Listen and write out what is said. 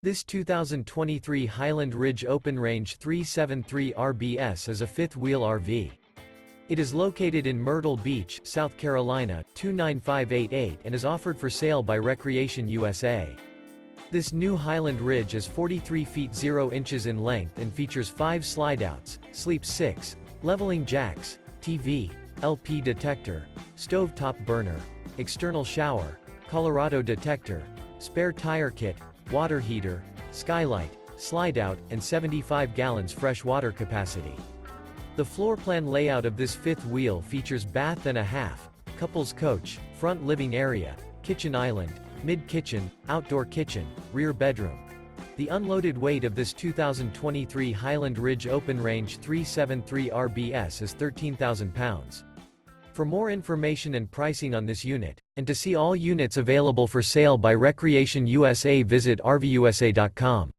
This 2023 Highland Ridge Open Range 373 RBS is a fifth-wheel RV. It is located in Myrtle Beach, South Carolina, 29588 and is offered for sale by Recreation USA. This new Highland Ridge is 43 feet 0 inches in length and features 5 slideouts, sleep 6, leveling jacks, TV, LP detector, stovetop burner, external shower, Colorado detector, spare tire kit, water heater, skylight, slide-out, and 75 gallons fresh water capacity. The floor plan layout of this fifth wheel features bath and a half, couples coach, front living area, kitchen island, mid-kitchen, outdoor kitchen, rear bedroom. The unloaded weight of this 2023 Highland Ridge Open Range 373 RBS is 13,000 pounds. For more information and pricing on this unit, and to see all units available for sale by Recreation USA, visit RVUSA.com.